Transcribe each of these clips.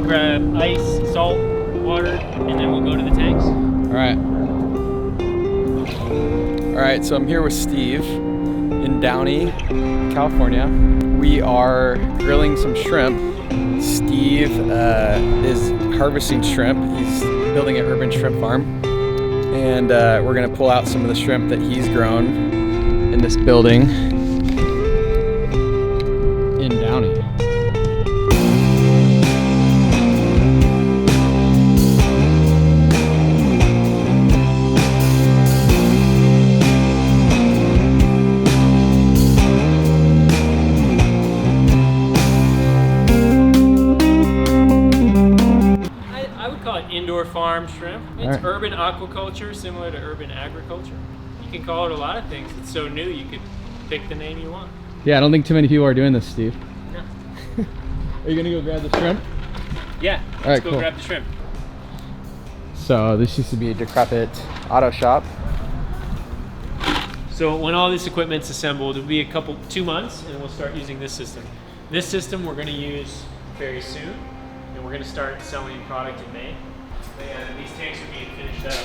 grab ice, salt, water, and then we'll go to the tanks. All right, so I'm here with Steve in Downey, California. We are grilling some shrimp. Steve is harvesting shrimp. He's building an urban shrimp farm. And we're gonna pull out some of the shrimp that he's grown in this building in Downey. Indoor farm shrimp. It's right. Urban aquaculture, similar to urban agriculture. You can call it a lot of things. It's so new, you could pick the name you want. Yeah, I don't think too many people are doing this, Steve. No. Are you gonna go grab the shrimp? Yeah, let's go grab the shrimp. So this used to be a decrepit auto shop. So when all this equipment's assembled, it'll be 2 months, and we'll start using this system. This system we're gonna use very soon, and we're gonna start selling product in May. And these tanks are being finished up.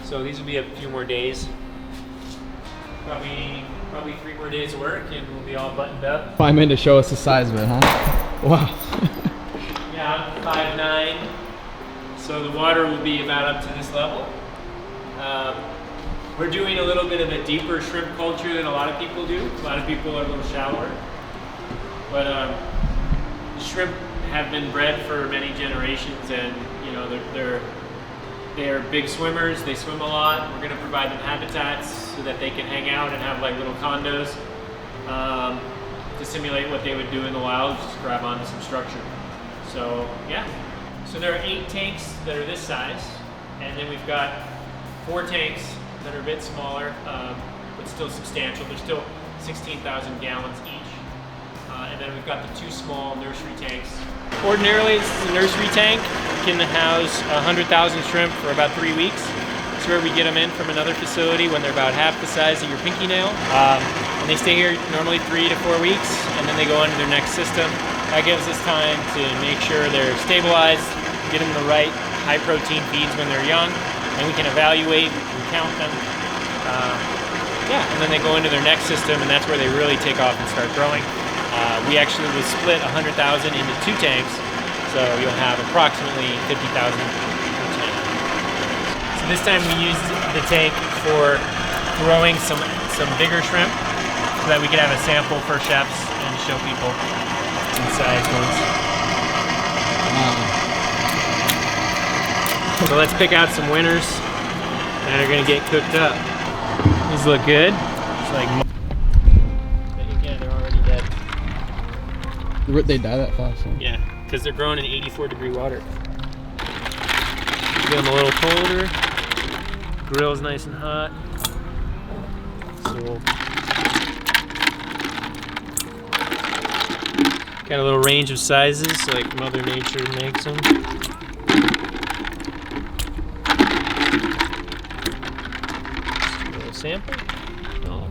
So these will be a few more days. Probably 3 more days of work and we'll be all buttoned up. 5 minutes to show us the size of it, huh? Wow. Yeah, I'm 5'9". So the water will be about up to this level. We're doing a little bit of a deeper shrimp culture than a lot of people do. A lot of people are a little shallower. But the shrimp have been bred for many generations, and you know they're big swimmers. They swim a lot. We're going to provide them habitats so that they can hang out and have like little condos to simulate what they would do in the wild. Just grab onto some structure. So yeah. So there are 8 tanks that are this size, and then we've got 4 tanks that are a bit smaller, but still substantial. They're still 16,000 gallons each. And then we've got the 2 small nursery tanks. Ordinarily, this is a nursery tank. It can house 100,000 shrimp for about 3 weeks. It's where we get them in from another facility when they're about half the size of your pinky nail. And they stay here normally 3 to 4 weeks, and then they go into their next system. That gives us time to make sure they're stabilized, get them the right high-protein feeds when they're young, and we can evaluate and count them. Yeah, and then they go into their next system, and that's where they really take off and start growing. We actually will split 100,000 into 2 tanks, so you'll have approximately 50,000 per tank. So this time we used the tank for growing some bigger shrimp, so that we could have a sample for chefs and show people some size ones. So let's pick out some winners that are going to get cooked up. These look good. It's like. They die that fast, huh? Yeah, because they're grown in 84-degree water. Get them a little colder. Grill's nice and hot. So got a little range of sizes, like Mother Nature makes them. A little sample. Oh.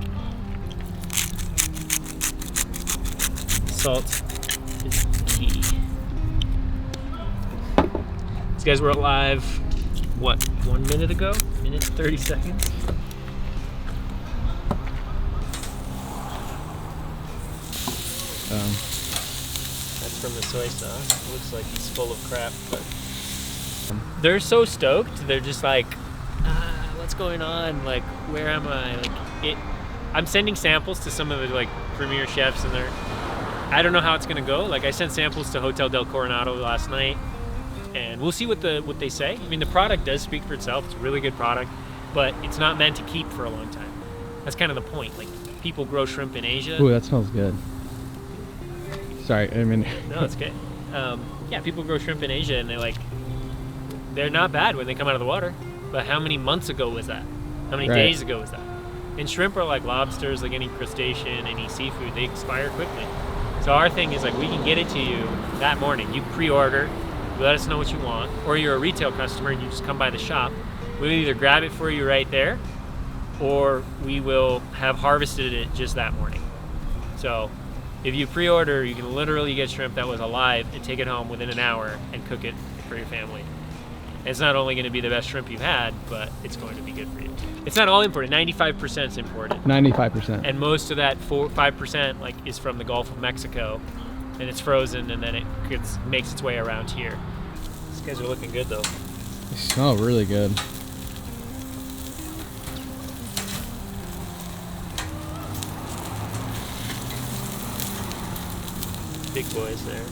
Salt. These guys were alive, what, 1 minute ago? Minute 30 seconds? That's from the soy sauce. It looks like he's full of crap, but they're so stoked. They're just like, what's going on? Like, where am I? Like, I'm sending samples to some of the like premier chefs, and I don't know how it's gonna go. Like, I sent samples to Hotel del Coronado last night, and we'll see what they say. I mean, the product does speak for itself. It's a really good product, but it's not meant to keep for a long time. That's kind of the point. Like, people grow shrimp in Asia. Ooh, that smells good. Sorry, I mean. No, it's good. Yeah, people grow shrimp in Asia, and they're not bad when they come out of the water. But how many months ago was that? How many days ago was that? And shrimp are like lobsters, like any crustacean, any seafood. They expire quickly. So our thing is, like, we can get it to you that morning. You pre-order, you let us know what you want, or you're a retail customer and you just come by the shop. We'll either grab it for you right there, or we will have harvested it just that morning. So If you pre-order, you can literally get shrimp that was alive and take it home within an hour and cook it for your family. And it's not only going to be the best shrimp you've had, but it's going to be good for you. It's not all imported. 95% is imported. 95%. And most of that 5% like is from the Gulf of Mexico, and it's frozen, and then it makes its way around here. These guys are looking good though. They smell really good. Big boys there.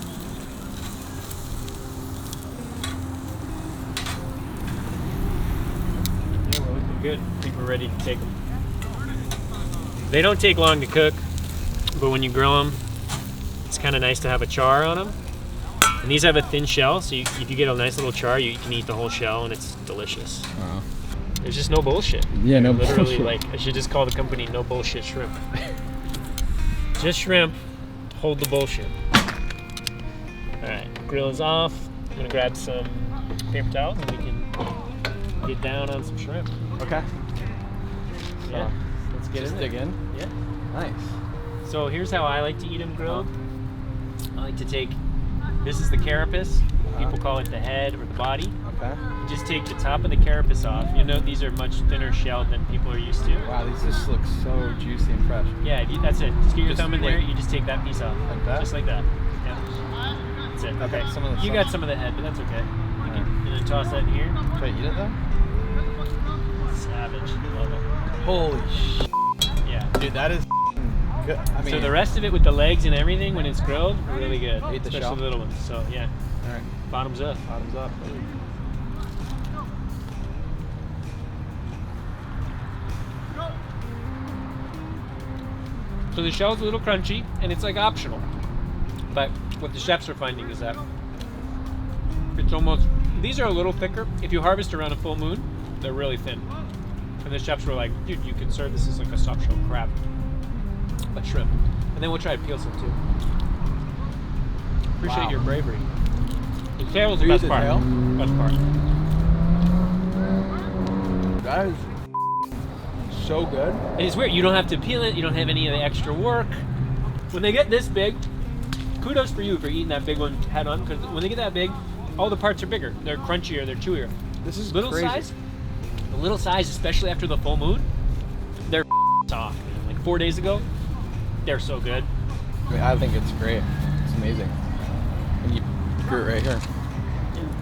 Yeah, we're looking good. I think we're ready to take them. They don't take long to cook, but when you grill them, it's kind of nice to have a char on them. And these have a thin shell, so if you get a nice little char, you can eat the whole shell, and it's delicious. Wow. There's just no bullshit. Yeah, no Literally, bullshit. like, I should just call the company No Bullshit Shrimp. Just shrimp, hold the bullshit. All right, grill is off. I'm gonna grab some paper towels and we can get down on some shrimp. Okay. Yeah, let's get Just in dig there. in. Yeah. Nice. So here's how I like to eat them grilled. I like to take, this is the carapace. People call it the head or the body. Okay. You just take the top of the carapace off. You know these are much thinner shelled than people are used to. Wow, these just look so juicy and fresh. Yeah, that's it. Just get your Just thumb in there. like- You just take that piece off. Like that? Just like that. Yeah. That's it. Okay, some of the You sauce. got some of the head, but that's okay. You can, Alright. and then toss that in here. Should I eat it though? Savage. Love it. Holy shit. Yeah. Dude, that is good. I mean, So the rest of it with the legs and everything, when it's grilled, really good. Eat the Especially shell? the little ones. So yeah, all right, bottoms up. bottoms up. So the shell's a little crunchy, and it's like optional. But what the chefs are finding is that it's almost, these are a little thicker. If you harvest around a full moon, they're really thin. And the chefs were like, dude, you can serve this as like a soft shell crab, but shrimp. And then we'll try to peel some too. Appreciate Wow. your bravery. The tail's the You eat best the part. tail? Best part. That is so good. And it's weird, you don't have to peel it, you don't have any of the extra work. When they get this big, kudos for you for eating that big one head on, because when they get that big, all the parts are bigger. They're crunchier, they're chewier. This is Little crazy. size, the little size, especially after the full moon, they're soft. Man. Like 4 days ago, they're so good. I mean, I think it's great. It's amazing. And you grew it right here.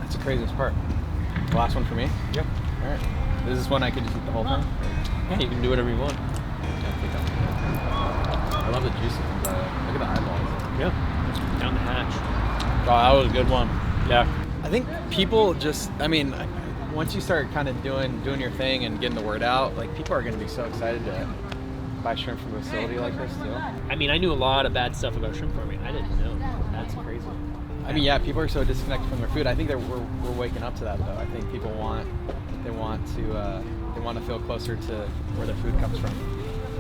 That's the craziest part. The last one for me. Yep. All right. This is one I could just eat the whole thing. Yeah, you can do whatever you want. I love the juice that comes out of it. Look at the eyeballs. Yeah. Down the hatch. Oh, that was a good one. Yeah. I think people just, I mean, once you start kind of doing your thing and getting the word out, like people are going to be so excited to buy shrimp from a facility like this too. I mean, I knew a lot of bad stuff about shrimp farming. I didn't know. That's crazy. I mean, yeah, people are so disconnected from their food. I think that we're waking up to that though. I think people want to feel closer to where their food comes from.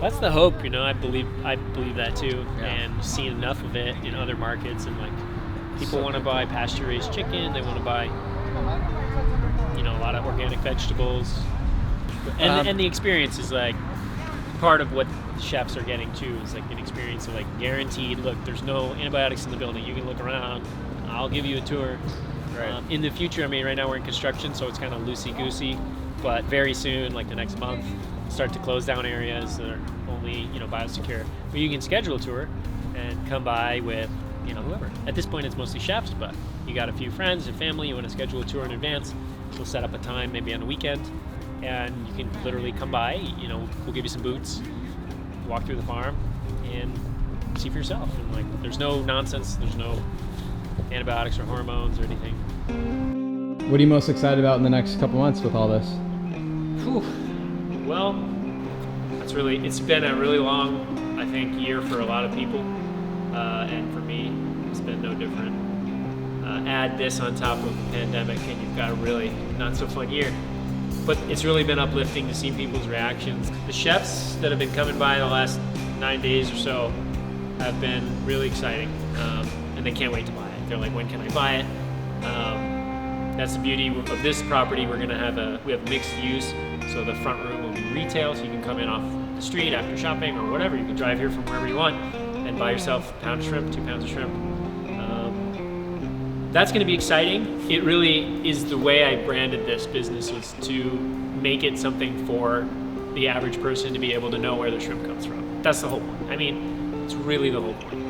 That's the hope, you know. I believe that too, Yeah. and seen enough of it in other markets, and like people So want to good. buy pasture-raised chicken. They want to buy, you know, a lot of organic vegetables, and the experience is like part of what the chefs are getting too. Is like an experience of like guaranteed. Look, there's no antibiotics in the building. You can look around. I'll give you a tour. Right. In the future, I mean, right now we're in construction, so it's kind of loosey-goosey, but very soon, like the next month, start to close down areas that are only, you know, biosecure. But you can schedule a tour and come by with, you know, whoever. At this point, it's mostly chefs, but you got a few friends and family, you want to schedule a tour in advance, we'll set up a time, maybe on a weekend, and you can literally come by, you know, we'll give you some boots, walk through the farm, and see for yourself. And like, there's no nonsense, there's no antibiotics or hormones or anything. What are you most excited about in the next couple months with all this? Whew. Well, it's been a really long, I think, year for a lot of people, and for me, it's been no different. Add this on top of the pandemic, and you've got a really not so fun year. But it's really been uplifting to see people's reactions. The chefs that have been coming by the last 9 days or so have been really exciting, and they can't wait to buy it. They're like, when can I buy it? That's the beauty of this property. We have mixed use, so the front room will be retail, so you can come in off the street after shopping or whatever. You can drive here from wherever you want, and buy yourself a pound of shrimp, 2 pounds of shrimp. That's going to be exciting. It really is the way I branded this business, is to make it something for the average person to be able to know where their shrimp comes from. That's the whole point. I mean, it's really the whole point.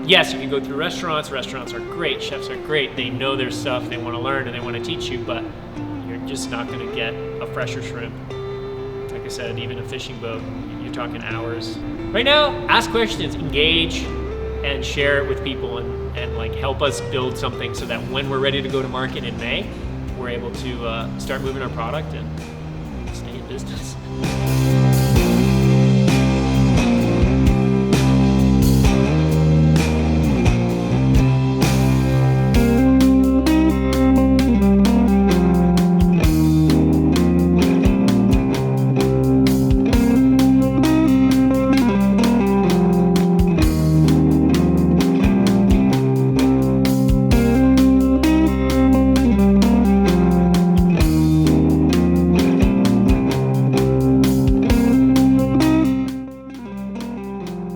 Yes, you can go through restaurants. Restaurants are great. Chefs are great. They know their stuff. They want to learn and they want to teach you, but you're just not going to get a fresher shrimp. Like I said, even a fishing boat, you're talking hours. Right now, ask questions, engage, and share it with people, and like help us build something so that when we're ready to go to market in May, we're able to start moving our product and stay in business.